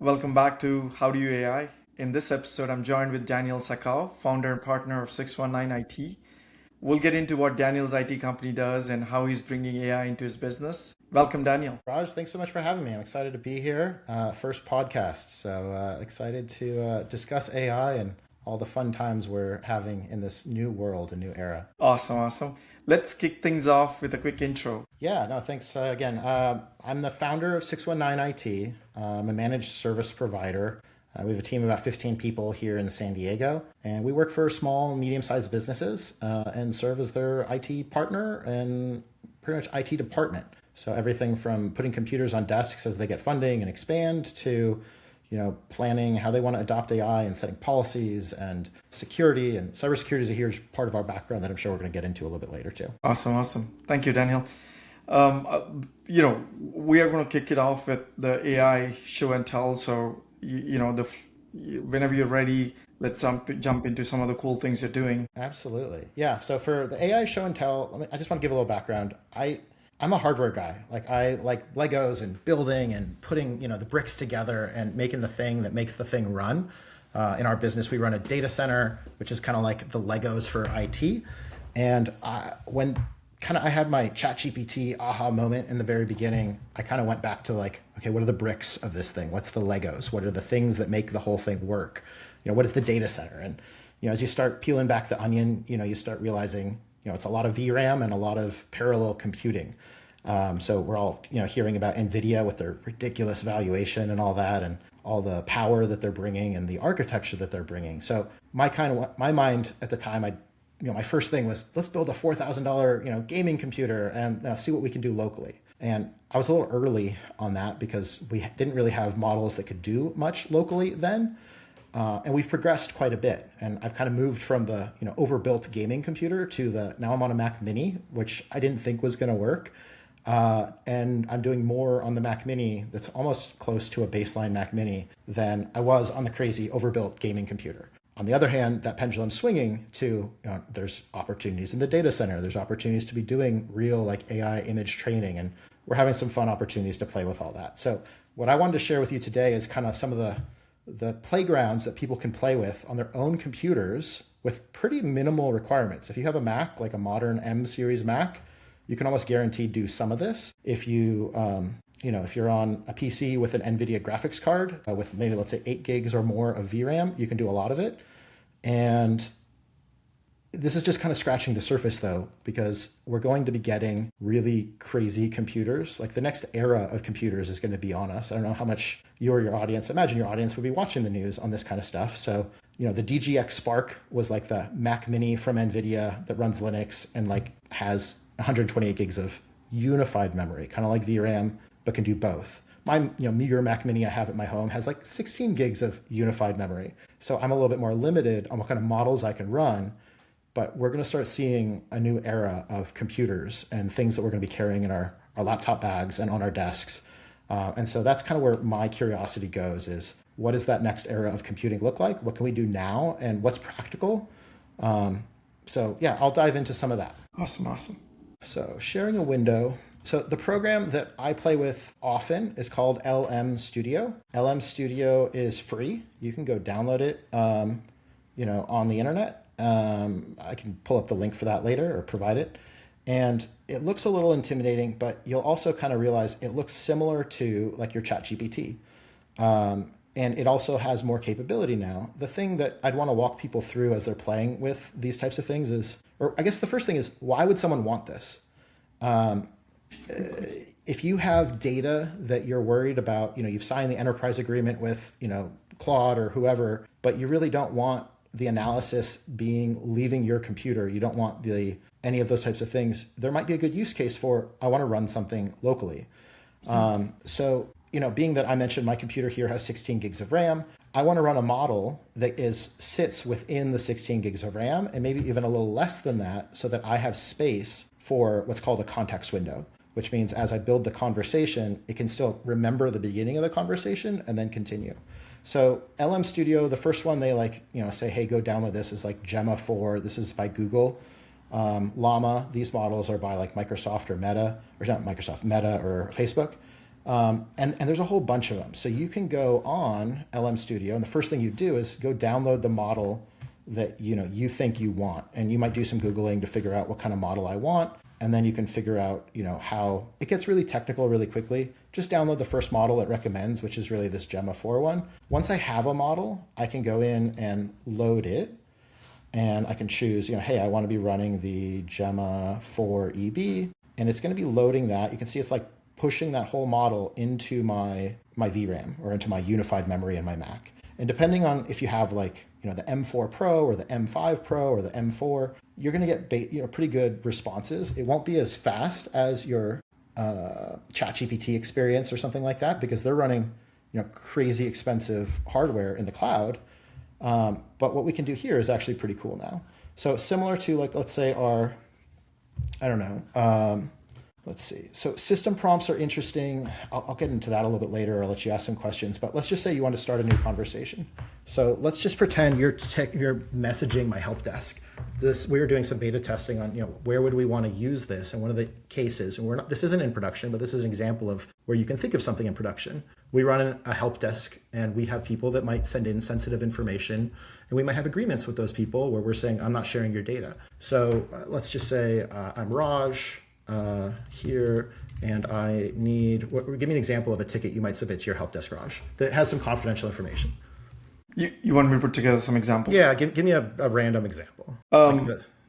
Welcome back to How Do You AI. In this episode, I'm joined with Daniel Sakow, founder and partner of 619 IT. We'll get into what Daniel's IT company does and how he's bringing AI into his business. Welcome, Daniel. Raj, thanks so much for having me. I'm excited to be here. First podcast, so excited to discuss AI and all the fun times we're having in this new world, a new era. Awesome. Let's kick things off with a quick intro. Yeah, no, thanks again. I'm the founder of 619 IT. I'm a managed service provider. We have a team of about 15 people here in San Diego, and we work for small, medium-sized businesses and serve as their IT partner and pretty much IT department. So everything from putting computers on desks as they get funding and expand to, planning how they want to adopt AI and setting policies and security, and cybersecurity is a huge part of our background that I'm sure we're going to get into a little bit later too. Awesome. Thank you, Daniel. We are going to kick it off with the AI show and tell. So, whenever you're ready, let's jump into some of the cool things you're doing. Absolutely. Yeah. So for the AI show and tell, I just want to give a little background. I'm a hardware guy. Like I like Legos and building and putting, the bricks together and making the thing that makes the thing run. In our business, we run a data center, which is kind of like the Legos for IT. And when I had my ChatGPT aha moment in the very beginning, I kind of went back to okay, what are the bricks of this thing? What's the Legos? What are the things that make the whole thing work? What is the data center? And, as you start peeling back the onion, you start realizing, it's a lot of VRAM and a lot of parallel computing. So we're all, hearing about NVIDIA with their ridiculous valuation and all that, and all the power that they're bringing and the architecture that they're bringing. So my mind at the time, my first thing was, let's build a $4,000, gaming computer and see what we can do locally. And I was a little early on that because we didn't really have models that could do much locally then. And we've progressed quite a bit. And I've kind of moved from the, overbuilt gaming computer to now I'm on a Mac Mini, which I didn't think was going to work. And I'm doing more on the Mac Mini that's almost close to a baseline Mac Mini than I was on the crazy overbuilt gaming computer. On the other hand, that pendulum's swinging to, there's opportunities in the data center. There's opportunities to be doing real AI image training. And we're having some fun opportunities to play with all that. So what I wanted to share with you today is kind of some of the playgrounds that people can play with on their own computers with pretty minimal requirements. If you have a Mac, like a modern M series Mac, you can almost guaranteed do some of this. If you, if you're on a PC with an NVIDIA graphics card with maybe, let's say 8 gigs or more of VRAM, you can do a lot of it. And this is just kind of scratching the surface though, because we're going to be getting really crazy computers. Like the next era of computers is going to be on us. I don't know how much you or your audience, imagine your audience would be watching the news on this kind of stuff. So, the DGX Spark was like the Mac Mini from NVIDIA that runs Linux and has 128 gigs of unified memory, kind of like VRAM, but can do both. My meager Mac Mini I have at my home has 16 gigs of unified memory. So I'm a little bit more limited on what kind of models I can run, but we're going to start seeing a new era of computers and things that we're going to be carrying in our laptop bags and on our desks. And so that's kind of where my curiosity goes is, what does that next era of computing look like? What can we do now? And what's practical? So yeah, I'll dive into some of that. Awesome. So sharing a window. So the program that I play with often is called LM Studio. LM Studio is free. You can go download it, on the internet. I can pull up the link for that later or provide it. And it looks a little intimidating, but you'll also kind of realize it looks similar to your ChatGPT. And it also has more capability now. The thing that I'd want to walk people through as they're playing with these types of things is, or I guess the first thing is, why would someone want this? If you have data that you're worried about, you've signed the enterprise agreement with, Claude or whoever, but you really don't want the analysis leaving your computer. You don't want any of those types of things. There might be a good use case for, I want to run something locally. So, being that I mentioned my computer here has 16 gigs of RAM, I want to run a model that sits within the 16 gigs of RAM and maybe even a little less than that, so that I have space for what's called a context window, which means as I build the conversation, it can still remember the beginning of the conversation and then continue. So LM Studio, the first one they say, hey, go download this, is Gemma 4. This is by Google. Llama, these models are by Microsoft or Meta, or not Microsoft, Meta or Facebook. And there's a whole bunch of them. So you can go on LM Studio, and the first thing you do is go download the model that you think you want, and you might do some Googling to figure out what kind of model I want, and then you can figure out how it gets really technical really quickly. Just download the first model it recommends, which is really this Gemma 4 one. Once I have a model, I can go in and load it, and I can choose, hey, I want to be running the Gemma 4 EB, and it's going to be loading that. You can see it's like pushing that whole model into my VRAM or into my unified memory in my Mac. And depending on if you have like, the M4 Pro or the M5 Pro or the M4, you're going to get pretty good responses. It won't be as fast as your ChatGPT experience or something like that, because they're running crazy expensive hardware in the cloud. But what we can do here is actually pretty cool now. So similar to like, let's say our, I don't know, let's see. So system prompts are interesting. I'll get into that a little bit later. I'll let you ask some questions, but let's just say you want to start a new conversation. So let's just pretend you're messaging my help desk. We were doing some beta testing on, where would we want to use this? And one of the cases, and this isn't in production, but this is an example of where you can think of something in production. We run a help desk, and we have people that might send in sensitive information, and we might have agreements with those people where we're saying, I'm not sharing your data. So let's just say I'm Raj, here, and I need, give me an example of a ticket you might submit to your help desk, Raj, that has some confidential information. You want me to put together some examples? Yeah, give me a random example. Like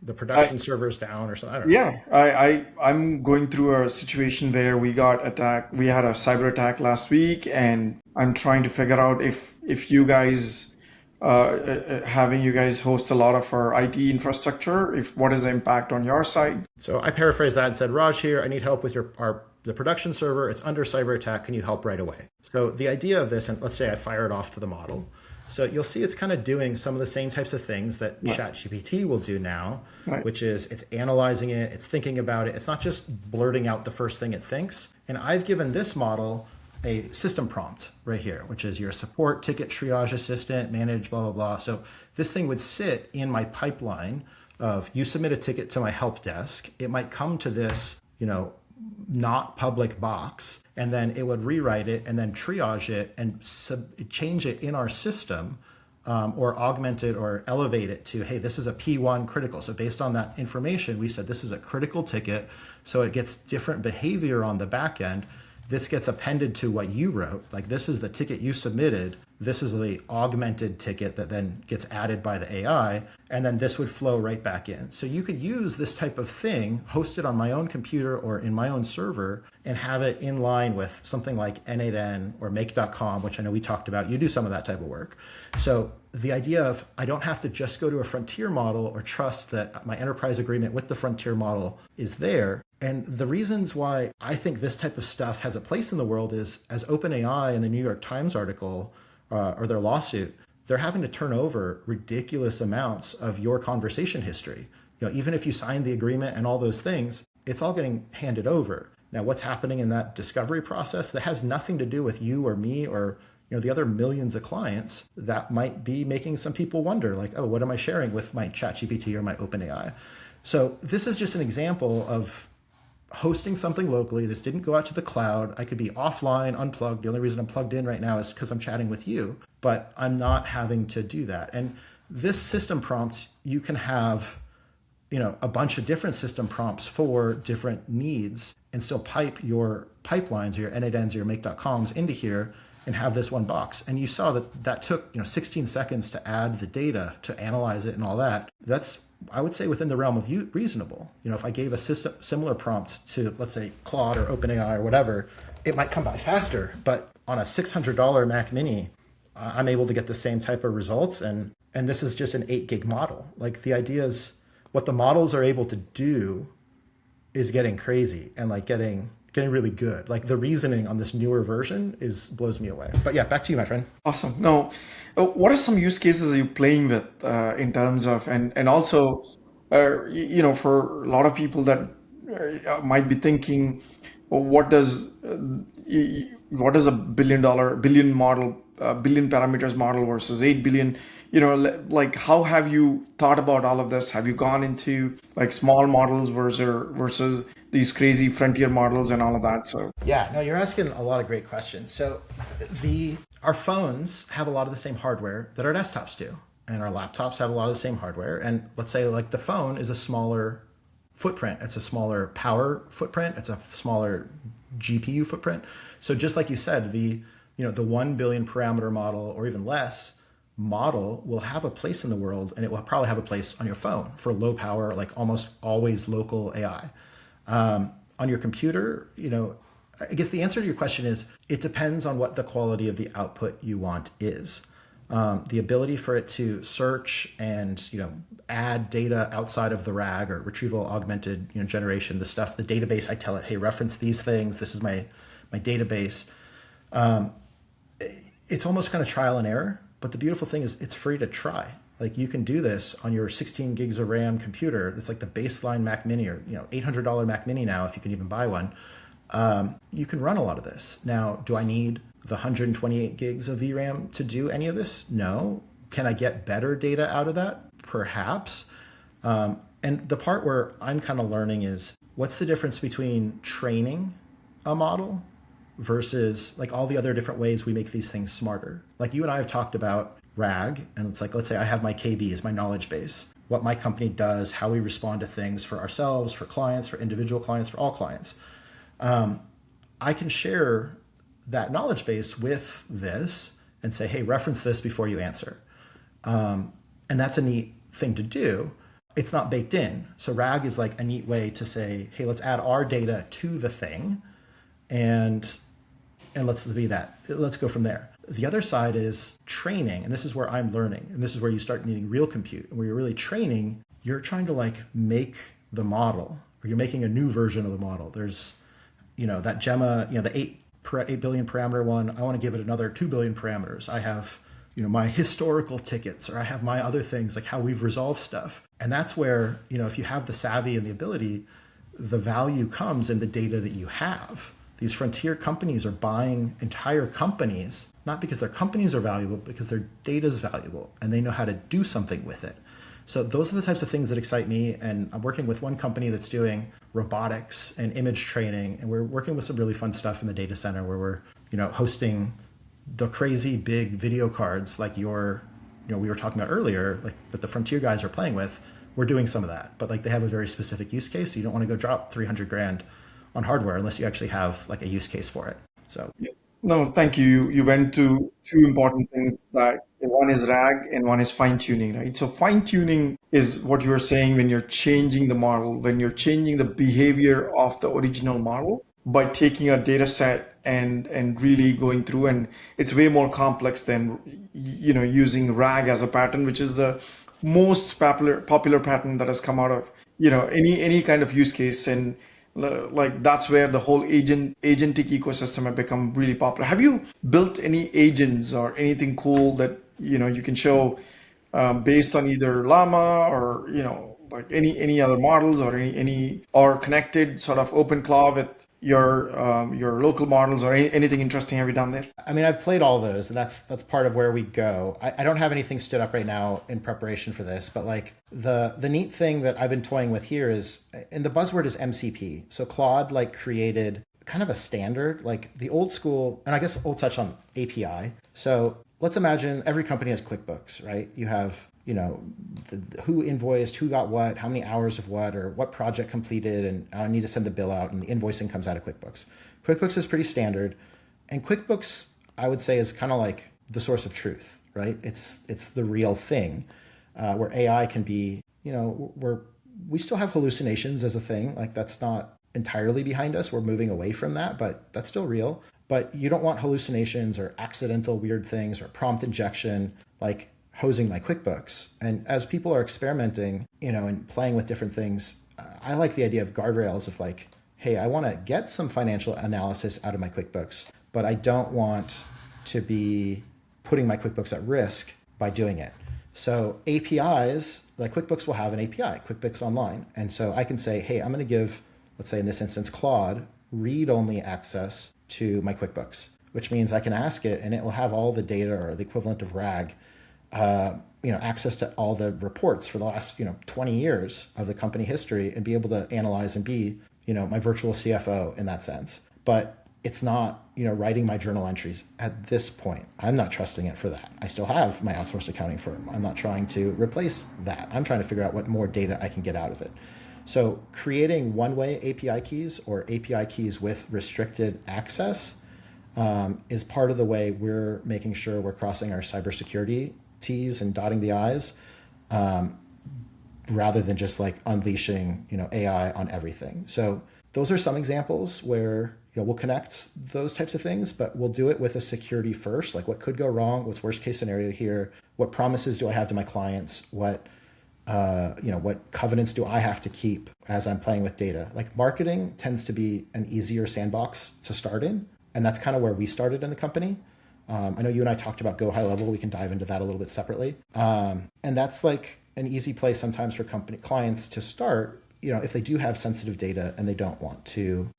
the production server's down or something. I don't know. Yeah, I'm going through a situation where we got attacked. We had a cyber attack last week, and I'm trying to figure out if you guys, having you guys host a lot of our IT infrastructure, what is the impact on your side? So I paraphrased that and said, Raj here, I need help with the production server. It's under cyber attack. Can you help right away? So the idea of this, and let's say I fire it off to the model. So you'll see it's kind of doing some of the same types of things that ChatGPT will do now, which is it's analyzing it, it's thinking about it. It's not just blurting out the first thing it thinks. And I've given this model a system prompt right here, which is your support ticket triage assistant, manage, blah, blah, blah. So this thing would sit in my pipeline of you submit a ticket to my help desk. It might come to this, not public box, and then it would rewrite it and then triage it and change it in our system, or augment it or elevate it to, hey, this is a P1 critical. So based on that information, we said this is a critical ticket. So it gets different behavior on the back end. This gets appended to what you wrote. Like, this is the ticket you submitted. This is the augmented ticket that then gets added by the AI. And then this would flow right back in. So you could use this type of thing, host it on my own computer or in my own server, and have it in line with something like N8N or make.com, which I know we talked about. You do some of that type of work. So the idea of I don't have to just go to a frontier model or trust that my enterprise agreement with the frontier model is there. And the reasons why I think this type of stuff has a place in the world is, as OpenAI in the New York Times article or their lawsuit, they're having to turn over ridiculous amounts of your conversation history. Even if you signed the agreement and all those things, it's all getting handed over. Now, what's happening in that discovery process that has nothing to do with you or me or the other millions of clients that might be making some people wonder, like, oh, what am I sharing with my ChatGPT or my OpenAI? So this is just an example of hosting something locally. This didn't go out to the cloud. I could be offline, unplugged. The only reason I'm plugged in right now is because I'm chatting with you, but I'm not having to do that. And this system prompts, you can have, a bunch of different system prompts for different needs and still pipe your pipelines, your N8Ns, your make.coms into here and have this one box. And you saw that took 16 seconds to add the data, to analyze it and all that. That's, I would say, within the realm of reasonable. If I gave a similar prompt to, let's say, Claude or OpenAI or whatever, it might come by faster. But on a $600 Mac Mini, I'm able to get the same type of results. And this is just an 8 gig model. Like, the idea is what the models are able to do is getting crazy and like getting really good. Like, the reasoning on this newer version blows me away. But yeah, back to you, my friend. Awesome. Now, what are some use cases are you playing with in terms of, and also, for a lot of people that might be thinking, well, what does a billion parameters model versus 8 billion? Like, how have you thought about all of this? Have you gone into like small models versus these crazy frontier models and all of that. So Yeah, no, you're asking a lot of great questions. So our phones have a lot of the same hardware that our desktops do, and our laptops have a lot of the same hardware. And let's say like the phone is a smaller footprint. It's a smaller power footprint. It's a smaller GPU footprint. So just like you said, the 1 billion parameter model or even less model will have a place in the world, and it will probably have a place on your phone for low power, like almost always local AI. On your computer, I guess the answer to your question is it depends on what the quality of the output you want is. The ability for it to search and add data outside of the RAG or retrieval augmented generation, the database. I tell it, hey, reference these things. This is my database. It's almost kind of trial and error. But the beautiful thing is it's free to try. Like you can do this on your 16 gigs of RAM computer. It's like the baseline Mac Mini or $800 Mac Mini now, if you can even buy one. You can run a lot of this. Now, do I need the 128 gigs of VRAM to do any of this? No. Can I get better data out of that? Perhaps. And the part where I'm kind of learning is what's the difference between training a model versus like all the other different ways we make these things smarter. Like you and I have talked about RAG, and it's like, let's say I have my KBs, my knowledge base, what my company does, how we respond to things for ourselves, for clients, for individual clients, for all clients. I can share that knowledge base with this and say, hey, reference this before you answer. And that's a neat thing to do. It's not baked in. So RAG is like a neat way to say, hey, let's add our data to the thing and let's go from there. The other side is training, and this is where I'm learning, and this is where you start needing real compute. Where you're really training, you're trying to like make the model, or you're making a new version of the model. There's, that Gemma, the 8 billion parameter one. I want to give it another 2 billion parameters. I have, my historical tickets, or I have my other things, like how we've resolved stuff. And that's where, if you have the savvy and the ability, the value comes in the data that you have. These frontier companies are buying entire companies, not because their companies are valuable, but because their data is valuable and they know how to do something with it. So those are the types of things that excite me. And I'm working with one company that's doing robotics and image training. And we're working with some really fun stuff in the data center where we're, hosting the crazy big video cards like we were talking about earlier, like that the frontier guys are playing with. We're doing some of that, but like they have a very specific use case. So you don't want to go drop 300 grand on hardware unless you actually have like a use case for it. So no, thank you. You went to two important things, that one is RAG and one is fine tuning, right? So fine tuning is what you were saying when you're changing the model, when you're changing the behavior of the original model by taking a data set and really going through, and it's way more complex than using RAG as a pattern, which is the most popular pattern that has come out of any kind of use case. And like that's where the whole agentic ecosystem have become really popular. Have you built any agents or anything cool that you can show based on either llama or like any other models, or any or connected sort of open claw with your local models, or anything interesting have you done there? I mean, I've played all those, and that's part of where we go. I don't have anything stood up right now in preparation for this, but like the neat thing that I've been toying with here is, and the buzzword is MCP. So Claude like created kind of a standard, like the old school, and I guess we'll touch on API. So let's imagine every company has QuickBooks, right? You have who invoiced, who got what, how many hours of what, or what project completed, and I need to send the bill out, and the invoicing comes out of QuickBooks. QuickBooks is pretty standard, and QuickBooks, I would say, is kind of like the source of truth, right? It's the real thing, where AI can be, where we still have hallucinations as a thing, like that's not entirely behind us. We're moving away from that, but that's still real. But you don't want hallucinations or accidental weird things or prompt injection, like hosing my QuickBooks. And as people are experimenting, and playing with different things, I like the idea of guardrails of like, hey, I want to get some financial analysis out of my QuickBooks, but I don't want to be putting my QuickBooks at risk by doing it. So APIs, like QuickBooks will have an API, QuickBooks Online. And so I can say, hey, I'm going to give, let's say in this instance, Claude, read-only access to my QuickBooks, which means I can ask it and it will have all the data or the equivalent of RAG, access to all the reports for the last, 20 years of the company history, and be able to analyze and be my virtual CFO in that sense. But it's not, writing my journal entries at this point. I'm not trusting it for that. I still have my outsourced accounting firm. I'm not trying to replace that. I'm trying to figure out what more data I can get out of it. So creating one-way API keys or API keys with restricted access is part of the way we're making sure we're crossing our cybersecurity T's and dotting the I's, rather than just like unleashing, AI on everything. So those are some examples where, we'll connect those types of things, but we'll do it with a security first. Like, what could go wrong? What's worst case scenario here? What promises do I have to my clients? What covenants do I have to keep as I'm playing with data? Like, marketing tends to be an easier sandbox to start in. And that's kind of where we started in the company. I know you and I talked about go high level. We can dive into that a little bit separately. And that's like an easy place sometimes for company clients to start, if they do have sensitive data and they don't want to,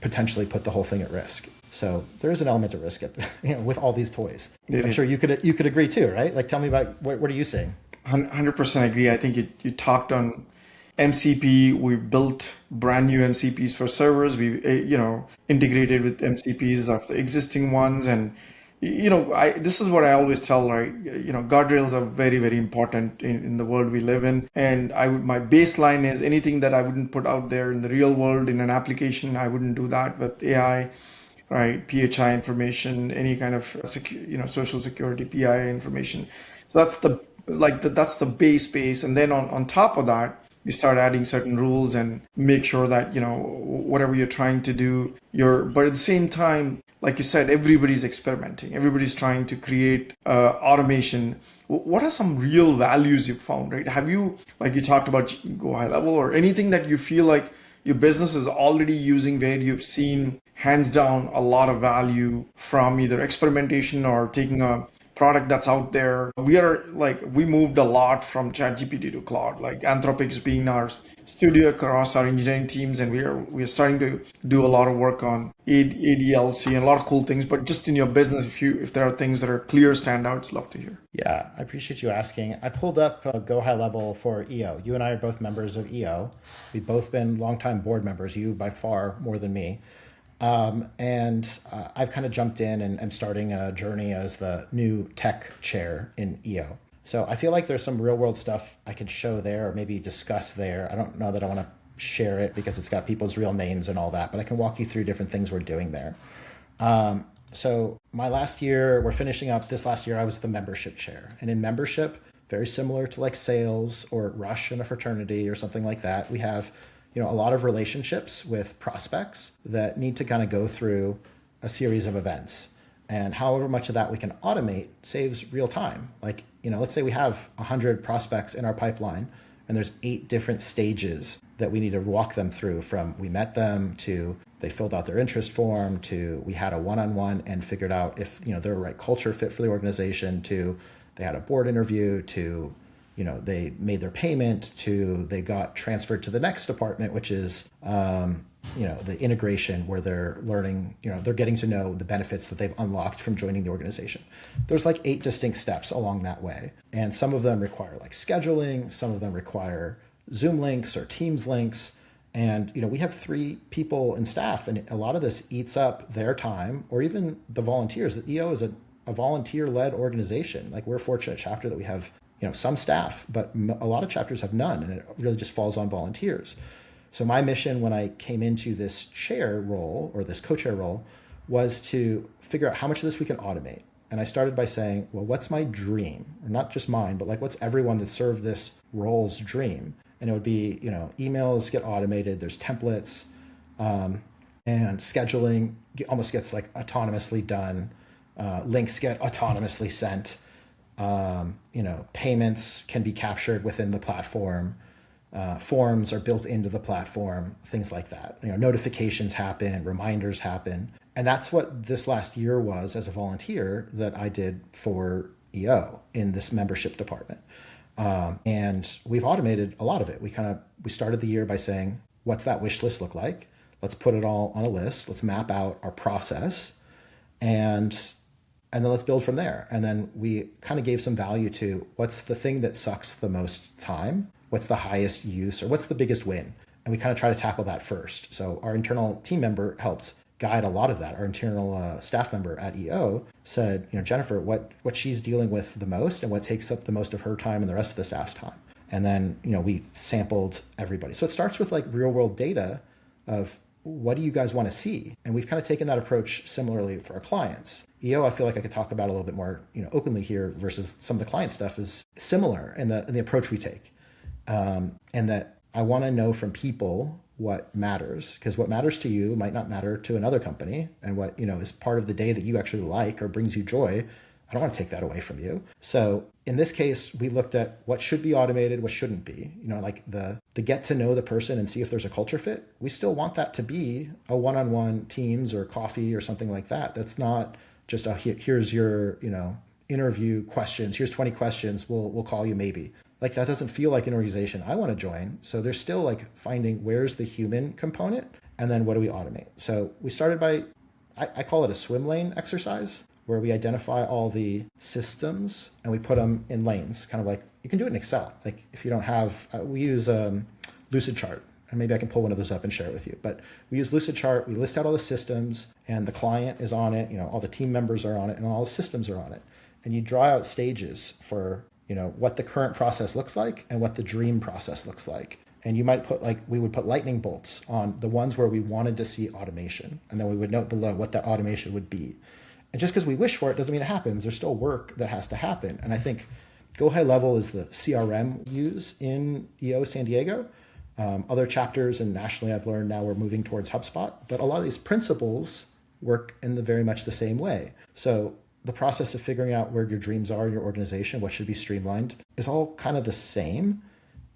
potentially put the whole thing at risk. So there is an element of risk with all these toys. I'm sure you could agree too, right? Like, tell me about what are you seeing? 100% agree. I think you talked on MCP. We built brand new MCPs for servers. We integrated with MCPs of the existing ones, and this is what I always tell, right? Guardrails are very, very important in the world we live in. And my baseline is anything that I wouldn't put out there in the real world in an application, I wouldn't do that with AI, right? PHI information, any kind of social security PI information. So that's the base. And then on top of that, you start adding certain rules and make sure that, whatever you're trying to do, but at the same time, like you said, everybody's experimenting. Everybody's trying to create automation. What are some real values you've found, right? Have you, like you talked about go high level, or anything that you feel like your business is already using where you've seen hands down a lot of value from either experimentation or taking a product that's out there? We moved a lot from ChatGPT to Claude, like Anthropic's being our studio across our engineering teams, and we are starting to do a lot of work on ADLC and a lot of cool things. But just in your business, if there are things that are clear standouts, love to hear. Yeah, I appreciate you asking. I pulled up Go High Level for EO. You and I are both members of EO. We've both been longtime board members, you by far more than me. I've kind of jumped in and I'm starting a journey as the new tech chair in EO. So I feel like there's some real world stuff I could show there or maybe discuss there. I don't know that I want to share it because it's got people's real names and all that, but I can walk you through different things we're doing there. So my last year, we're finishing up this last year, I was the membership chair. And in membership, very similar to like sales or Rush in a fraternity or something like that, we have a lot of relationships with prospects that need to kind of go through a series of events. And however much of that we can automate saves real time. Like, let's say we have 100 prospects in our pipeline and there's 8 different stages that we need to walk them through, from we met them to they filled out their interest form to we had a one-on-one and figured out if, they're a right culture fit for the organization, to they had a board interview, to they made their payment, to they got transferred to the next department, which is, the integration where they're learning, they're getting to know the benefits that they've unlocked from joining the organization. There's like 8 distinct steps along that way. And some of them require like scheduling. Some of them require Zoom links or Teams links. And, we have 3 people in staff, and a lot of this eats up their time, or even the volunteers. The EO is a volunteer-led organization. Like, we're a fortunate chapter that we have some staff, but a lot of chapters have none, and it really just falls on volunteers. So my mission when I came into this chair role, or this co-chair role, was to figure out how much of this we can automate. And I started by saying, well, what's my dream? Or not just mine, but like, what's everyone that served this role's dream? And it would be, emails get automated, there's templates, and scheduling almost gets like autonomously done. Links get autonomously sent. Payments can be captured within the platform. Forms are built into the platform, things like that. Notifications happen, reminders happen. And that's what this last year was as a volunteer that I did for EO in this membership department. And we've automated a lot of it. We started the year by saying, what's that wish list look like? Let's put it all on a list. Let's map out our process and then let's build from there. And then we kind of gave some value to what's the thing that sucks the most time, what's the highest use, or what's the biggest win. And we kind of try to tackle that first. So our internal team member helped guide a lot of that. Our internal staff member at EO said, Jennifer, what she's dealing with the most and what takes up the most of her time and the rest of the staff's time. And then, we sampled everybody. So it starts with like real world data of what do you guys want to see? And we've kind of taken that approach similarly for our clients. EO, I feel like I could talk about a little bit more, openly here versus some of the client stuff is similar in the approach we take. And that I want to know from people what matters, because what matters to you might not matter to another company, and what, is part of the day that you actually like or brings you joy. I don't want to take that away from you. So in this case, we looked at what should be automated, what shouldn't be, like the get to know the person and see if there's a culture fit. We still want that to be a one-on-one Teams or coffee or something like that. That's not just here's your, interview questions. Here's 20 questions. We'll call you maybe. Like that doesn't feel like an organization I want to join. So there's still like finding where's the human component and then what do we automate? So we started by, I call it a swim lane exercise, where we identify all the systems and we put them in lanes, kind of like you can do it in Excel. Like if you don't have, we use Lucid Chart, and maybe I can pull one of those up and share it with you. But we use Lucid Chart, we list out all the systems and the client is on it, all the team members are on it and all the systems are on it. And you draw out stages for, what the current process looks like and what the dream process looks like. And you might put we would put lightning bolts on the ones where we wanted to see automation. And then we would note below what that automation would be. And just because we wish for it doesn't mean it happens. There's still work that has to happen. And I think Go High Level is the CRM we use in EO San Diego. Other chapters and nationally I've learned now we're moving towards HubSpot. But a lot of these principles work in very much the same way. So the process of figuring out where your dreams are in your organization, what should be streamlined, is all kind of the same.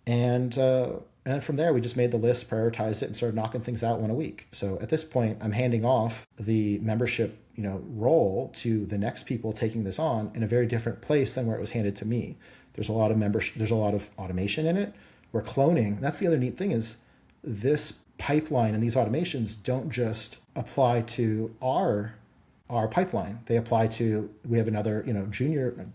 And then from there, we just made the list, prioritized it, and started knocking things out one a week. So at this point, I'm handing off the membership, role to the next people taking this on in a very different place than where it was handed to me. There's a lot of membership, there's a lot of automation in it. We're cloning. That's the other neat thing is this pipeline and these automations don't just apply to our pipeline. They apply to, we have another, junior,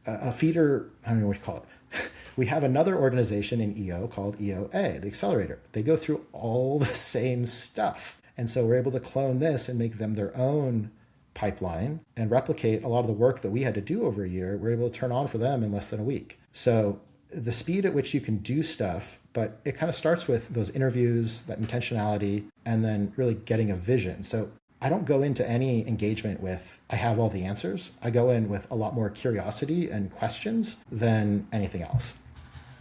a feeder, I don't know what you call it. We have another organization in EO called EOA, the accelerator. They go through all the same stuff. And so we're able to clone this and make them their own pipeline and replicate a lot of the work that we had to do over a year. We're able to turn on for them in less than a week. So the speed at which you can do stuff, but it kind of starts with those interviews, that intentionality, and then really getting a vision. So I don't go into any engagement with, I have all the answers. I go in with a lot more curiosity and questions than anything else.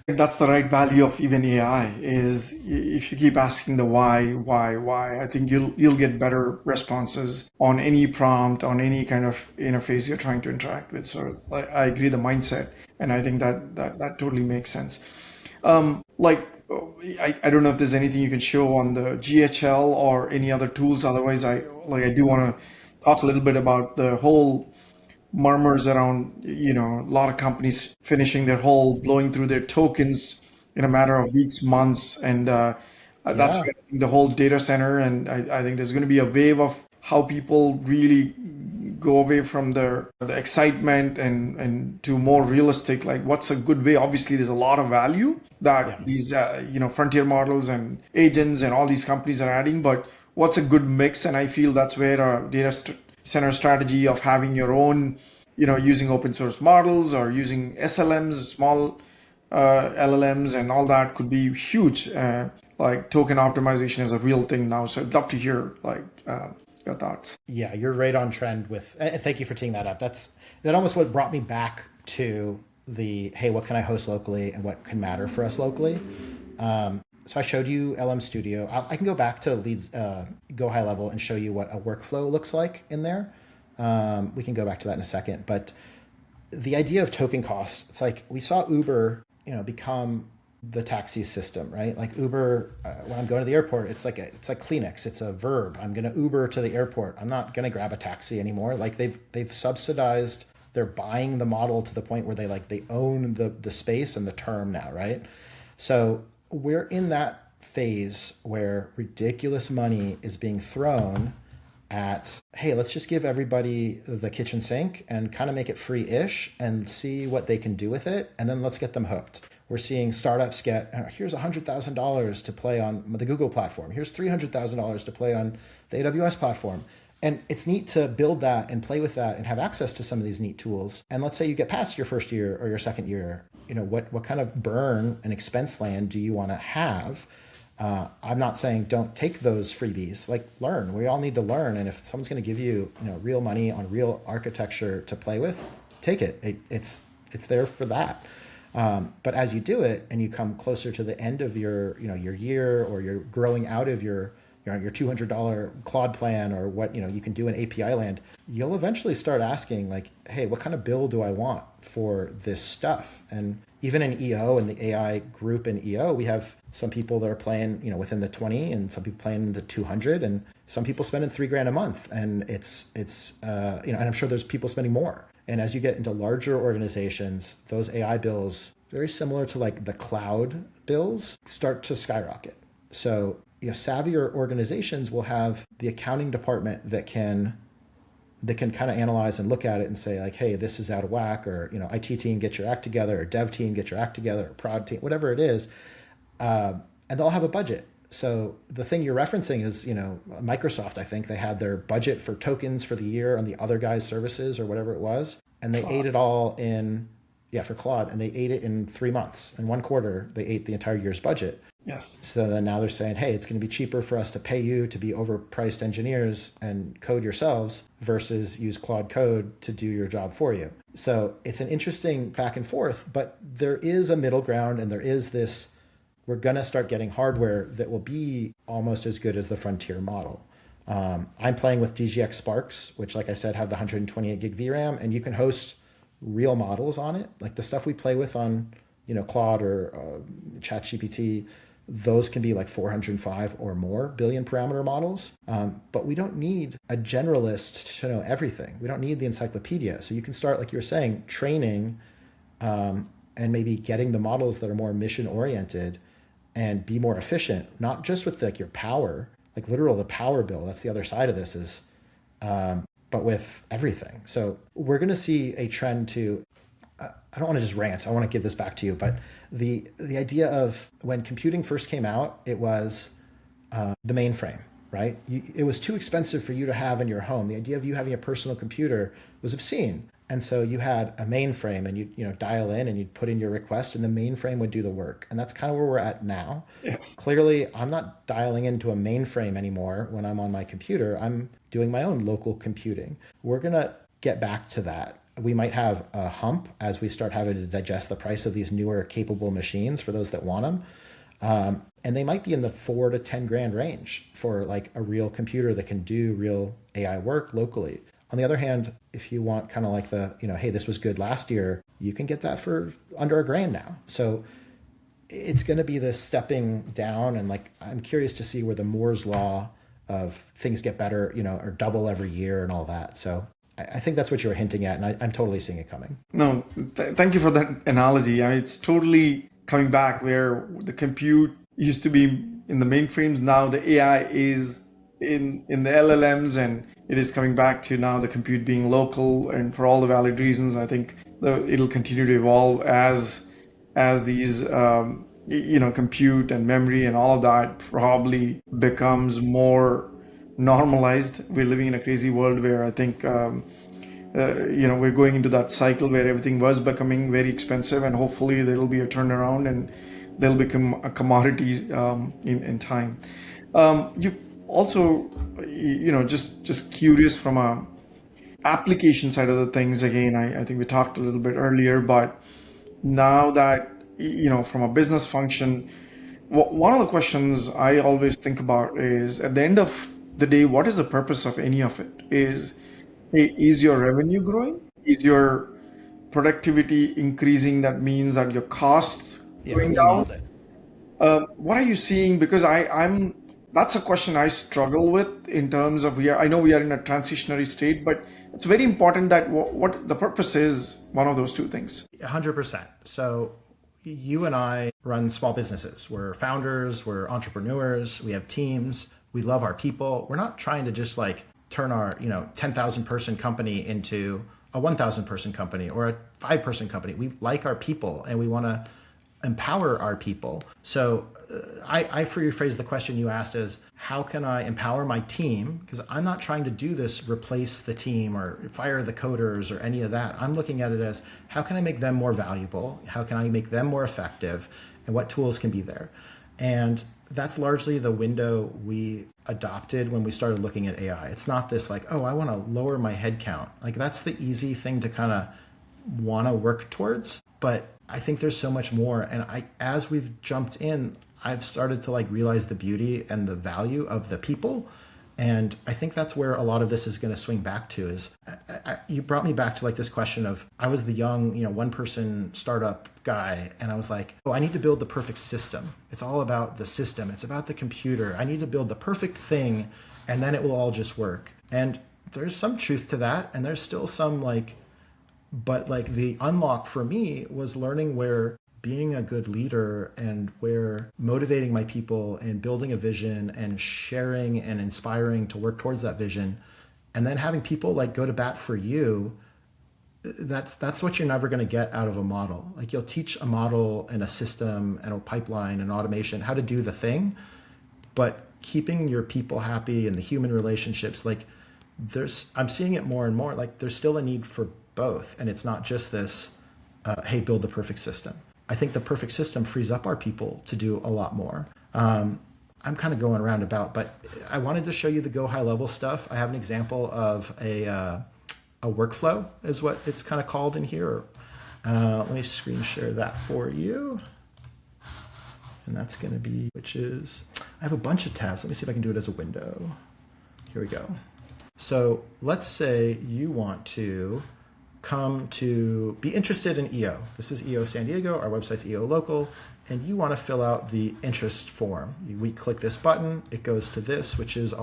That's the right value of even AI is if you keep asking the why, I think you'll get better responses on any prompt, on any kind of interface you're trying to interact with. So I agree the mindset, and I think that totally makes sense. I don't know if there's anything you can show on the GHL or any other tools. Otherwise, I do want to talk a little bit about the whole murmurs around, a lot of companies finishing their whole blowing through their tokens in a matter of weeks, months. And that's Yeah. the whole data center. And I think there's going to be a wave of how people really go away from the excitement and to more realistic, like what's a good way. Obviously, there's a lot of value that Yeah. these, frontier models and agents and all these companies are adding, but what's a good mix? And I feel that's where a center strategy of having your own, using open source models or using SLMs, small LLMs and all that could be huge. Like token optimization is a real thing now. So I'd love to hear your thoughts. Yeah, you're right on trend with, and thank you for teeing that up. That almost what brought me back to the, hey, what can I host locally and what can matter for us locally? So I showed you LM Studio. I can go back to Leads, Go High Level and show you what a workflow looks like in there. We can go back to that in a second. But the idea of token costs, it's like we saw Uber, become the taxi system, right? Like Uber, when I'm going to the airport, it's like Kleenex. It's a verb. I'm going to Uber to the airport. I'm not going to grab a taxi anymore. Like they've subsidized. They're buying the model to the point where they own the space and the term now, right? So we're in that phase where ridiculous money is being thrown at, hey, let's just give everybody the kitchen sink and kind of make it free-ish and see what they can do with it. And then let's get them hooked. We're seeing startups get, here's $100,000 to play on the Google platform. Here's $300,000 to play on the AWS platform. And it's neat to build that and play with that and have access to some of these neat tools. And let's say you get past your first year or your second year, what kind of burn and expense land do you want to have? I'm not saying don't take those freebies, like learn. We all need to learn. And if someone's going to give you, real money on real architecture to play with, take it. It's there for that. But as you do it and you come closer to the end of your year, or you're growing out of your $200 Claude plan, or what, you can do in API land, you'll eventually start asking like, hey, what kind of bill do I want for this stuff? And even in EO and the AI group in EO, we have some people that are playing, within the 20, and some people playing the 200, and some people spending $3,000 a month. And it's and I'm sure there's people spending more. And as you get into larger organizations, those AI bills, very similar to like the cloud bills, start to skyrocket. So savvier organizations will have the accounting department that can kind of analyze and look at it and say like, hey, this is out of whack, or IT team, get your act together, or dev team, get your act together, or prod team, whatever it is, and they'll have a budget. So the thing you're referencing is, Microsoft, I think they had their budget for tokens for the year on the other guy's services or whatever it was, and they ate it all in, for Claude, and they ate it in 3 months. In one quarter, they ate the entire year's budget. Yes. So then now they're saying, hey, it's going to be cheaper for us to pay you to be overpriced engineers and code yourselves versus use Claude Code to do your job for you. So it's an interesting back and forth, but there is a middle ground, and there is this, we're going to start getting hardware that will be almost as good as the frontier model. I'm playing with DGX Sparks, which, like I said, have the 128 gig VRAM, and you can host real models on it. Like the stuff we play with on, Claude or ChatGPT, those can be like 405 or more billion parameter models. But we don't need a generalist to know everything. We don't need the encyclopedia. So you can start, like you were saying, training and maybe getting the models that are more mission oriented and be more efficient, not just with like your power, like literal the power bill. That's the other side of this is, but with everything. So we're going to see a trend to, I don't want to just rant. I want to give this back to you, but the idea of when computing first came out, it was the mainframe, right? It was too expensive for you to have in your home. The idea of you having a personal computer was obscene. And so you had a mainframe, and you'd dial in and you'd put in your request, and the mainframe would do the work. And that's kind of where we're at now. Yes. Clearly, I'm not dialing into a mainframe anymore when I'm on my computer. I'm doing my own local computing. We're going to get back to that. We might have a hump as we start having to digest the price of these newer capable machines for those that want them. And they might be in the 4 to 10 grand range for like a real computer that can do real AI work locally. On the other hand, if you want kind of like the, hey, this was good last year, you can get that for under $1,000 now. So it's going to be this stepping down. And like, I'm curious to see where the Moore's law of things get better, or double every year and all that. So I think that's what you were hinting at, and I'm totally seeing it coming. No, thank you for that analogy. I mean, it's totally coming back where the compute used to be in the mainframes. Now the AI is in the LLMs, and it is coming back to now the compute being local. And for all the valid reasons, I think it'll continue to evolve as these compute and memory and all of that probably becomes more normalized. We're living in a crazy world where I think we're going into that cycle where everything was becoming very expensive, and hopefully there will be a turnaround and they'll become a commodity in time. You also, just curious from a application side of the things. Again, I think we talked a little bit earlier, but now that from a business function, one of the questions I always think about is, at the end of the day, what is the purpose of any of it? Is your revenue growing? Is your productivity increasing? That means that your costs going down. What are you seeing? Because that's a question I struggle with in terms of I know we are in a transitionary state, but it's very important that what the purpose is one of those two things. 100%. So you and I run small businesses. We're founders, we're entrepreneurs, we have teams, we love our people. We're not trying to just like turn our 10,000 person company into a 1,000 person company or a 5 person company. We like our people, and we want to empower our people. So I rephrase the question you asked as, how can I empower my team? Because I'm not trying to do this, replace the team or fire the coders or any of that. I'm looking at it as, how can I make them more valuable? How can I make them more effective? And what tools can be there? And that's largely the window we adopted when we started looking at AI. It's not this like, oh, I want to lower my headcount. Like, that's the easy thing to kind of want to work towards. But I think there's so much more. And as we've jumped in, I've started to like realize the beauty and the value of the people. And I think that's where a lot of this is going to swing back to is you brought me back to like this question of, I was the young, one person startup guy. And I was like, oh, I need to build the perfect system. It's all about the system. It's about the computer. I need to build the perfect thing and then it will all just work. And there's some truth to that. And there's still some but the unlock for me was learning where being a good leader and where motivating my people and building a vision and sharing and inspiring to work towards that vision, and then having people like go to bat for you, that's what you're never going to get out of a model. Like, you'll teach a model and a system and a pipeline and automation how to do the thing, but keeping your people happy and the human relationships, I'm seeing it more and more, like there's still a need for both. And it's not just this, hey, build the perfect system. I think the perfect system frees up our people to do a lot more. I'm kind of going roundabout, but I wanted to show you the go high level stuff. I have an example of a workflow is what it's kind of called in here. Let me screen share that for you. And that's going to be, I have a bunch of tabs. Let me see if I can do it as a window. Here we go. So let's say you want to come to be interested in EO. This is EO San Diego, our website's EO Local, and you want to fill out the interest form. We click this button, it goes to this, which is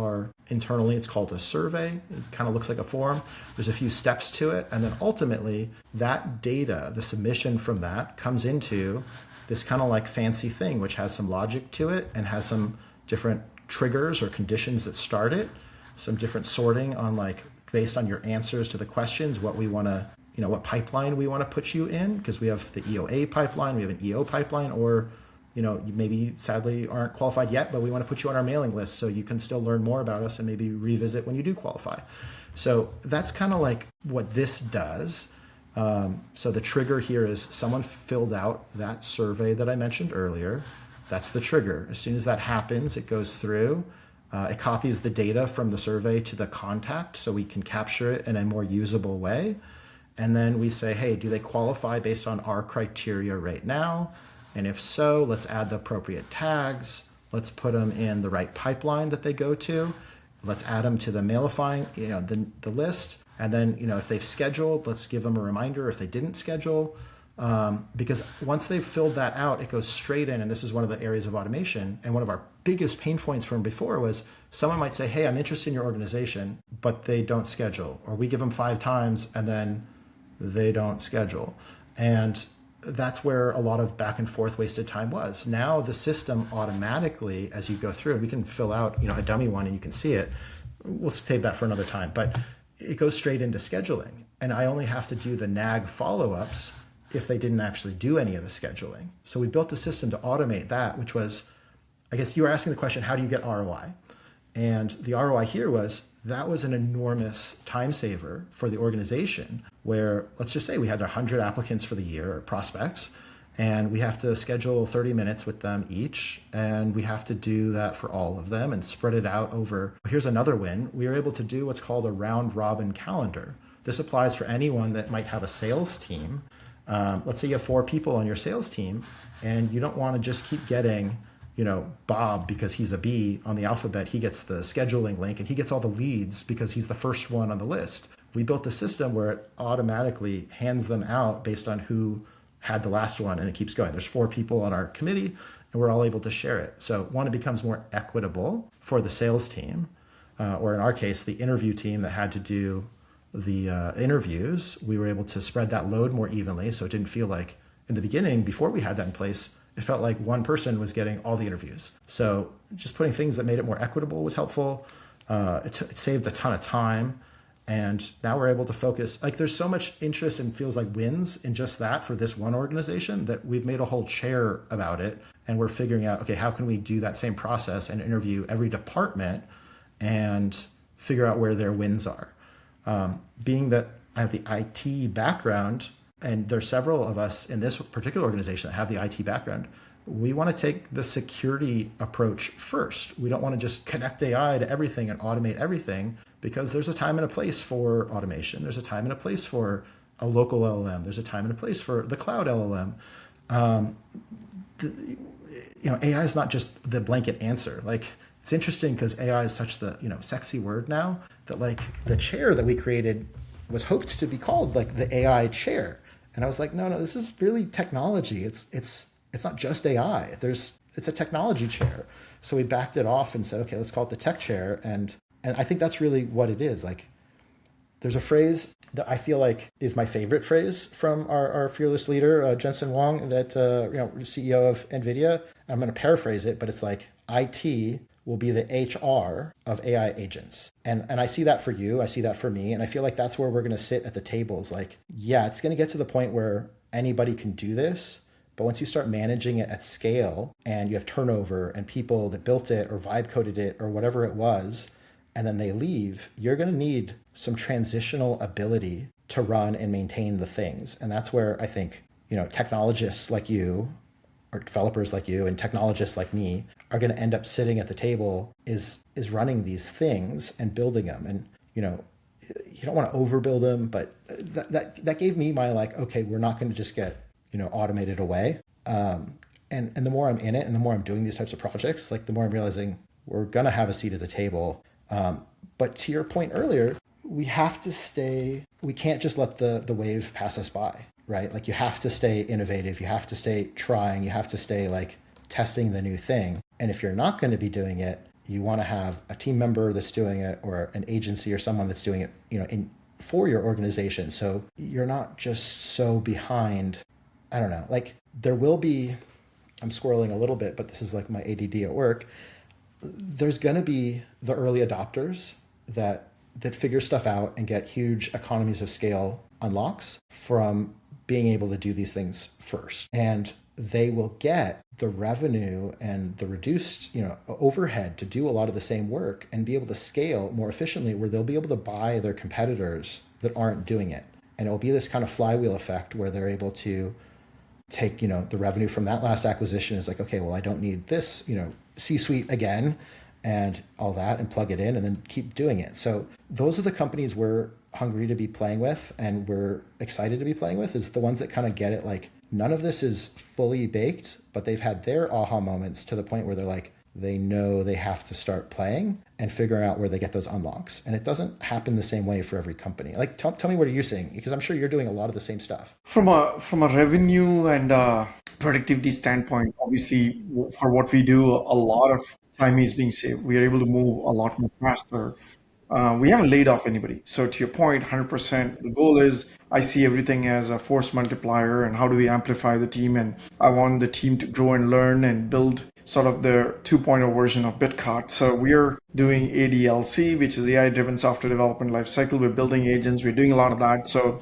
internally it's called a survey. It kind of looks like a form. There's a few steps to it, and then ultimately that data, the submission from that, comes into this kind of like fancy thing, which has some logic to it and has some different triggers or conditions that start it, some different sorting on based on your answers to the questions, what we want to, what pipeline we want to put you in, because we have the EOA pipeline, we have an EO pipeline, or, you maybe sadly aren't qualified yet, but we want to put you on our mailing list so you can still learn more about us and maybe revisit when you do qualify. So that's kind of like what this does. So the trigger here is someone filled out that survey that I mentioned earlier. That's the trigger. As soon as that happens, it goes through. It copies the data from the survey to the contact so we can capture it in a more usable way. And then we say, hey, do they qualify based on our criteria right now? And if so, let's add the appropriate tags. Let's put them in the right pipeline that they go to. Let's add them to the mailifying, the list. And then, if they've scheduled, let's give them a reminder if they didn't schedule. Because once they've filled that out, it goes straight in. And this is one of the areas of automation. And one of our biggest pain points from before was someone might say, hey, I'm interested in your organization, but they don't schedule. Or we give them 5 times and then they don't schedule. And that's where a lot of back and forth wasted time was. Now the system automatically, as you go through, we can fill out, a dummy one and you can see it. We'll save that for another time, but it goes straight into scheduling. And I only have to do the nag follow-ups if they didn't actually do any of the scheduling. So we built the system to automate that, which was, I guess you were asking the question, how do you get ROI? And the ROI here was, that was an enormous time saver for the organization where, let's just say we had 100 applicants for the year, or prospects, and we have to schedule 30 minutes with them each. And we have to do that for all of them and spread it out over. Here's another win. We were able to do what's called a round robin calendar. This applies for anyone that might have a sales team. Let's say you have 4 people on your sales team and you don't want to just keep getting, Bob, because he's a B on the alphabet, he gets the scheduling link and he gets all the leads because he's the first one on the list. We built a system where it automatically hands them out based on who had the last one, and it keeps going. There's 4 people on our committee and we're all able to share it. So one, it becomes more equitable for the sales team, or in our case, the interview team that had to do the interviews. We were able to spread that load more evenly. So it didn't feel like in the beginning, before we had that in place, it felt like one person was getting all the interviews. So just putting things that made it more equitable was helpful. It saved a ton of time. And now we're able to focus, like there's so much interest and feels like wins in just that for this one organization that we've made a whole chair about it. And we're figuring out, okay, how can we do that same process and interview every department and figure out where their wins are. Being that I have the IT background, and there's several of us in this particular organization that have the IT background, we want to take the security approach first. We don't want to just connect AI to everything and automate everything, because there's a time and a place for automation. There's a time and a place for a local LLM. There's a time and a place for the cloud LLM. AI is not just the blanket answer. Like, it's interesting because AI is such the sexy word now that like the chair that we created was hoped to be called like the AI chair, and I was like, no, this is really technology. It's not just AI. It's a technology chair. So we backed it off and said, okay, let's call it the tech chair, and I think that's really what it is. Like, there's a phrase that I feel like is my favorite phrase from our fearless leader, Jensen Huang, that CEO of NVIDIA. I'm going to paraphrase it, but it's like, IT will be the HR of AI agents. And I see that for you, I see that for me, and I feel like that's where we're going to sit at the tables. Like, yeah, it's going to get to the point where anybody can do this, but once you start managing it at scale and you have turnover and people that built it or vibe coded it or whatever it was, and then they leave, you're going to need some transitional ability to run and maintain the things. And that's where I think, technologists like you, or developers like you, and technologists like me are going to end up sitting at the table is running these things and building them. And you don't want to overbuild them, but that gave me my like, okay, we're not going to just get automated away. And the more I'm in it, and the more I'm doing these types of projects, like the more I'm realizing we're going to have a seat at the table. But to your point earlier, we have to stay. We can't just let the wave pass us by. Right? Like, you have to stay innovative. You have to stay trying. You have to stay like testing the new thing. And if you're not going to be doing it, you want to have a team member that's doing it, or an agency or someone that's doing it, for your organization. So you're not just so behind. I don't know, like there will be, I'm squirreling a little bit, but this is like my ADD at work. There's going to be the early adopters that figure stuff out and get huge economies of scale unlocks from being able to do these things first. And they will get the revenue and the reduced, overhead to do a lot of the same work and be able to scale more efficiently, where they'll be able to buy their competitors that aren't doing it. And it'll be this kind of flywheel effect where they're able to take, the revenue from that last acquisition is like, okay, well, I don't need this, C-suite again and all that, and plug it in and then keep doing it. So those are the companies we're hungry to be playing with, and we're excited to be playing with, is the ones that kind of get it. Like, none of this is fully baked, but they've had their aha moments to the point where they're like, they know they have to start playing and figuring out where they get those unlocks. And it doesn't happen the same way for every company. Like, tell me what are you seeing? Because I'm sure you're doing a lot of the same stuff. From a revenue and productivity standpoint, obviously for what we do, a lot of time is being saved. We are able to move a lot more faster. We haven't laid off anybody. So to your point, 100%, the goal is, I see everything as a force multiplier, and how do we amplify the team? And I want the team to grow and learn and build sort of the 2.0 version of Bitcart. So we are doing ADLC, which is AI-driven software development lifecycle. We're building agents. We're doing a lot of that. So,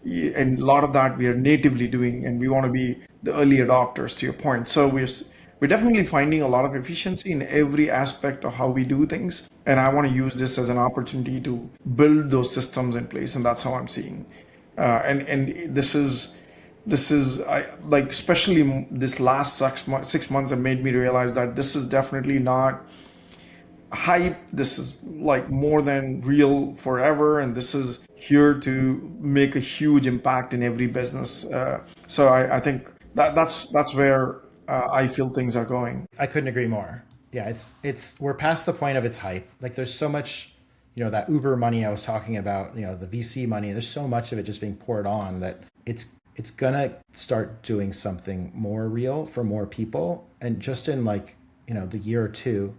and a lot of that we are natively doing, and we want to be the early adopters, to your point. So we're definitely finding a lot of efficiency in every aspect of how we do things. And I want to use this as an opportunity to build those systems in place. And that's how I'm seeing. And this is like, especially this last 6 months have made me realize that this is definitely not hype. This is like more than real forever. And this is here to make a huge impact in every business. So I think that's where I feel things are going. I couldn't agree more. Yeah, we're past the point of its hype. Like, there's so much, that Uber money I was talking about, the VC money, there's so much of it just being poured on that it's gonna start doing something more real for more people. And just in like, the year or two,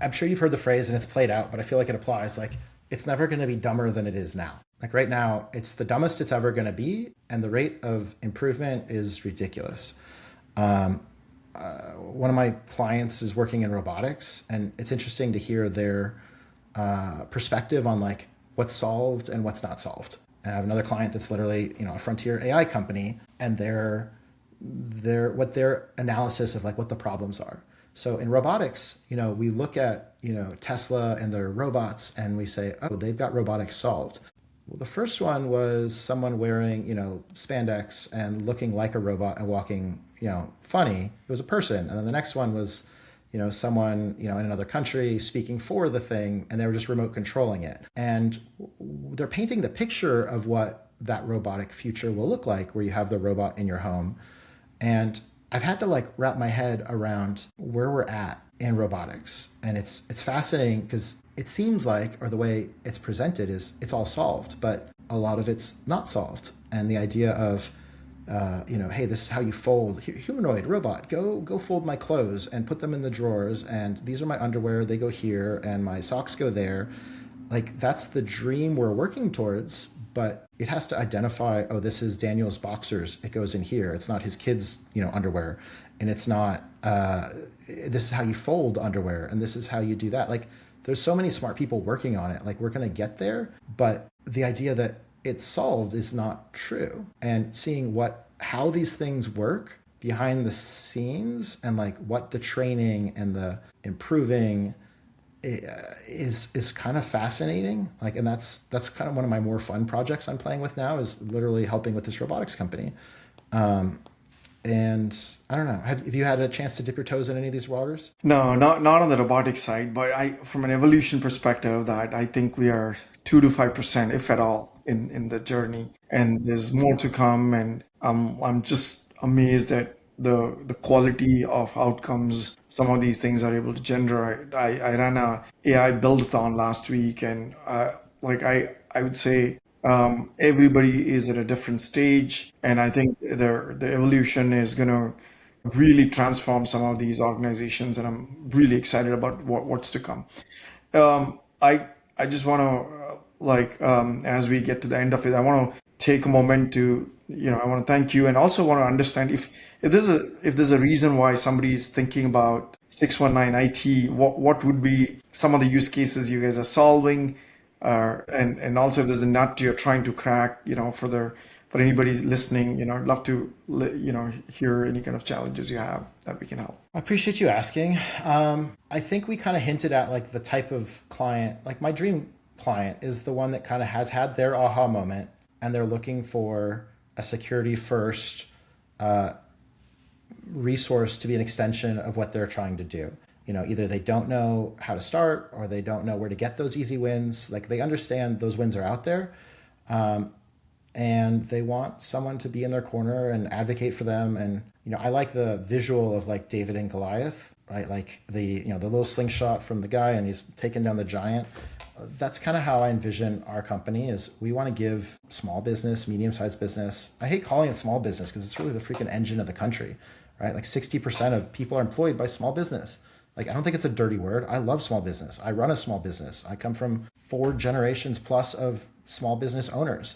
I'm sure you've heard the phrase and it's played out, but I feel like it applies. Like, it's never going to be dumber than it is now. Like, right now, it's the dumbest it's ever going to be, and the rate of improvement is ridiculous. One of my clients is working in robotics, and it's interesting to hear their perspective on like what's solved and what's not solved. And I have another client that's literally, a frontier AI company, and their analysis of like what the problems are. So in robotics, we look at, Tesla and their robots and we say, oh, they've got robotics solved. Well, the first one was someone wearing, spandex and looking like a robot and walking, funny. It was a person. And then the next one was, someone, in another country speaking for the thing, and they were just remote controlling it. And they're painting the picture of what that robotic future will look like, where you have the robot in your home. And I've had to like wrap my head around where we're at in robotics. And it's fascinating because it seems like, or the way it's presented is it's all solved, but a lot of it's not solved. And the idea of, hey, this is how you fold humanoid robot, go fold my clothes and put them in the drawers. And these are my underwear. They go here and my socks go there. Like that's the dream we're working towards, but it has to identify, oh, this is Daniel's boxers. It goes in here. It's not his kids, underwear. And it's not, this is how you fold underwear. And this is how you do that. Like there's so many smart people working on it. Like we're going to get there. But the idea that it's solved is not true. And seeing how these things work behind the scenes and like what the training and the improving is kind of fascinating. Like, and that's kind of one of my more fun projects I'm playing with now, is literally helping with this robotics company. And I don't know, have you had a chance to dip your toes in any of these waters? No, not on the robotics side, but from an evolution perspective, that I think we are 2 to 5%, if at all, in the journey, and there's more to come. And I'm just amazed at the quality of outcomes some of these things are able to generate. I ran a AI build-a-thon last week, and I would say everybody is at a different stage, and I think the evolution is going to really transform some of these organizations, and I'm really excited about what's to come. I just want to as we get to the end of it, I want to take a moment to I want to thank you, and also want to understand if there's a reason why somebody is thinking about 619 IT, what would be some of the use cases you guys are solving, and also if there's a nut you're trying to crack, for anybody listening, I'd love to hear any kind of challenges you have that we can help. I appreciate you asking. I think we kind of hinted at like the type of client, like my dream client is the one that kind of has had their aha moment, and they're looking for a security first resource to be an extension of what they're trying to do. Either they don't know how to start, or they don't know where to get those easy wins. Like they understand those wins are out there, and they want someone to be in their corner and advocate for them. And I like the visual of like David and Goliath, right? Like the little slingshot from the guy, and he's taking down the giant. That's kind of how I envision our company. Is we want to give small business, medium-sized business. I hate calling it small business because it's really the freaking engine of the country, right? Like 60% of people are employed by small business. Like, I don't think it's a dirty word. I love small business. I run a small business. I come from 4 generations plus of small business owners.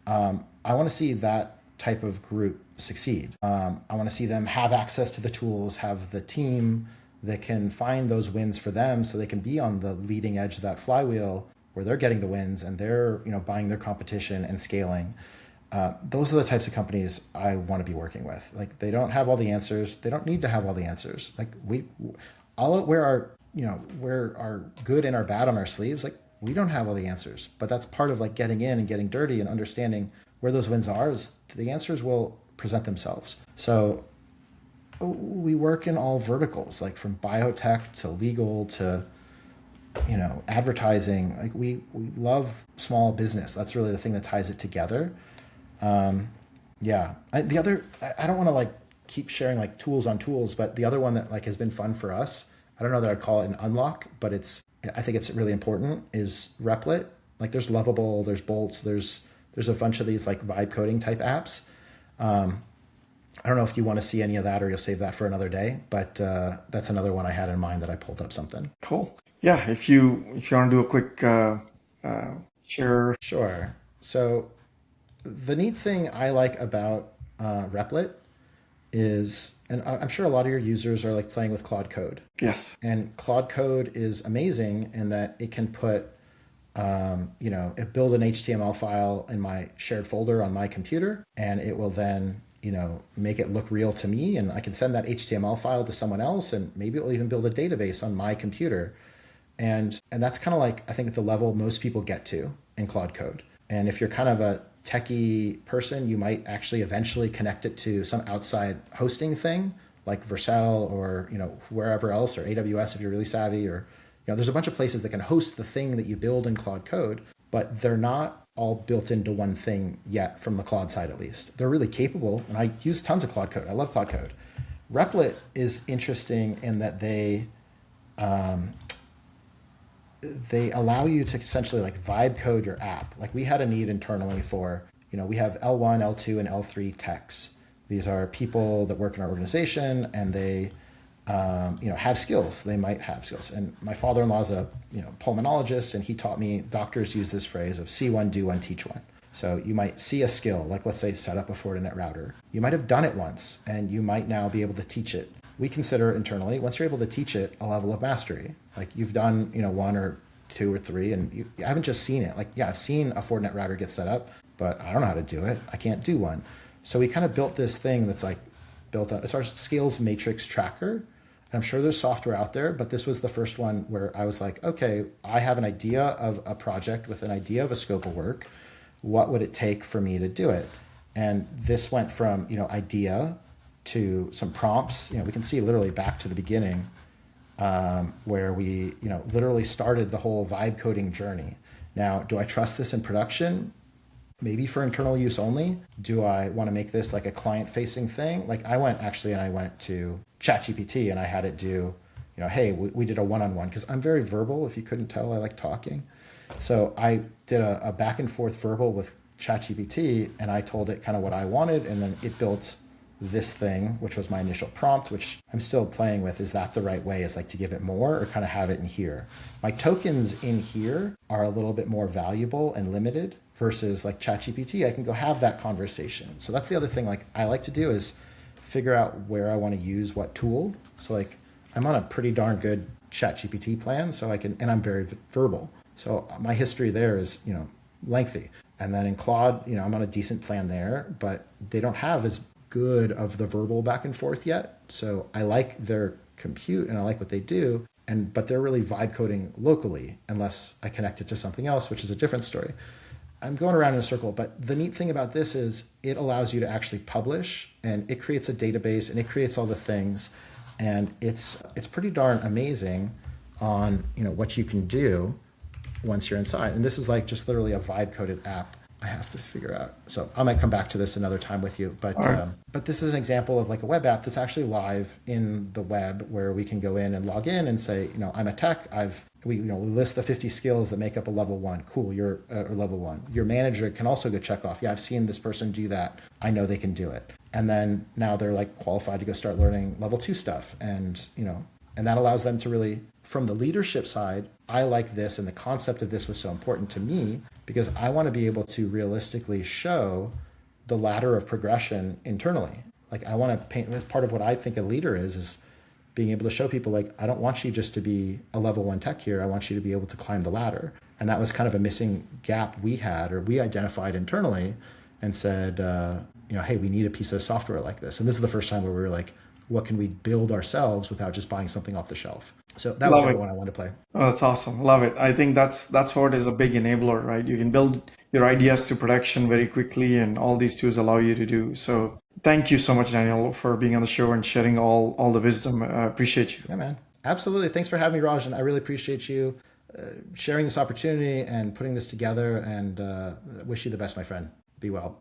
I want to see that type of group succeed. I want to see them have access to the tools, have the team that can find those wins for them, so they can be on the leading edge of that flywheel where they're getting the wins and they're buying their competition and scaling. Those are the types of companies I want to be working with. Like they don't have all the answers. They don't need to have all the answers. Like I'll wear our good and our bad on our sleeves. Like we don't have all the answers, but that's part of like getting in and getting dirty and understanding where those wins are. Is the answers will present themselves. So we work in all verticals, like from biotech to legal to advertising. Like we love small business. That's really the thing that ties it together. I don't want to like keep sharing like tools on tools, but the other one that like has been fun for us, I don't know that I'd call it an unlock, but I think it's really important, is Replit. Like there's Lovable, there's Bolts, there's a bunch of these like vibe coding type apps. I don't know if you want to see any of that, or you'll save that for another day, but that's another one I had in mind that I pulled up something. Cool. Yeah, if you want to do a quick share. Sure. So the neat thing I like about Replit is, and I'm sure a lot of your users are like playing with Claude Code. Yes. And Claude Code is amazing in that it can put build an HTML file in my shared folder on my computer, and it will then, make it look real to me. And I can send that HTML file to someone else, and maybe it will even build a database on my computer. And that's kind of like, I think, at the level most people get to in Claude Code. And if you're kind of a techie person, you might actually eventually connect it to some outside hosting thing like Vercel or wherever else, or AWS if you're really savvy, or there's a bunch of places that can host the thing that you build in Claude Code, but they're not all built into one thing yet from the Claude side at least. They're really capable, and I use tons of Claude Code. I love Claude Code. Replit is interesting in that they allow you to essentially like vibe code your app. Like we had a need internally for, we have L1, L2, and L3 techs. These are people that work in our organization, and they, have skills. They might have skills. And my father-in-law is a, pulmonologist, and he taught me doctors use this phrase of see one, do one, teach one. So you might see a skill, like let's say set up a Fortinet router. You might have done it once, and you might now be able to teach it. We consider internally, once you're able to teach it, a level of mastery. Like you've done, one or two or three, and you haven't just seen it. Like, yeah, I've seen a Fortinet router get set up, but I don't know how to do it. I can't do one. So we kind of built this thing that's like built on, it's our skills matrix tracker. And I'm sure there's software out there, but this was the first one where I was like, okay, I have an idea of a project with an idea of a scope of work. What would it take for me to do it? And this went from, idea to some prompts. We can see literally back to the beginning, where we, literally started the whole vibe coding journey. Now, do I trust this in production? Maybe for internal use only. Do I want to make this like a client-facing thing? Like I went to ChatGPT and I had it do, hey, we did a one-on-one, because I'm very verbal. If you couldn't tell, I like talking. So I did a back and forth verbal with ChatGPT, and I told it kind of what I wanted, and then it built this thing, which was my initial prompt, which I'm still playing with. Is that the right way? Is like to give it more or kind of have it in here? My tokens in here are a little bit more valuable and limited versus like ChatGPT. I can go have that conversation. So that's the other thing like I like to do is figure out where I want to use what tool. So like I'm on a pretty darn good ChatGPT plan, so I can, and I'm very verbal. So my history there is, lengthy. And then in Claude, I'm on a decent plan there, but they don't have as good of the verbal back and forth yet. So I like their compute and I like what they do, but they're really vibe coding locally unless I connect it to something else, which is a different story. I'm going around in a circle, but the neat thing about this is it allows you to actually publish, and it creates a database, and it creates all the things, and it's pretty darn amazing on what you can do once you're inside. And this is like just literally a vibe coded app. I have to figure out. So I might come back to this another time with you. But right. But this is an example of like a web app that's actually live in the web, where we can go in and log in and say, I'm a tech. We list the 50 skills that make up a level 1. Cool, you're a level 1. Your manager can also go check off. Yeah, I've seen this person do that. I know they can do it. And then now they're like qualified to go start learning level 2 stuff. And and that allows them to really, from the leadership side, I like this, and the concept of this was so important to me because I want to be able to realistically show the ladder of progression internally. Like I want to paint, that's part of what I think a leader is being able to show people like, I don't want you just to be a level 1 tech here. I want you to be able to climb the ladder. And that was kind of a missing gap we had, or we identified internally and said, hey, we need a piece of software like this. And this is the first time where we were like, what can we build ourselves without just buying something off the shelf? So that was the other one I wanted to play. Oh, that's awesome. Love it. I think that's what is a big enabler, right? You can build your ideas to production very quickly, and all these tools allow you to do. So thank you so much, Daniel, for being on the show and sharing all the wisdom. I appreciate you. Yeah, man. Absolutely. Thanks for having me, Raj. And I really appreciate you sharing this opportunity and putting this together, and wish you the best, my friend. Be well.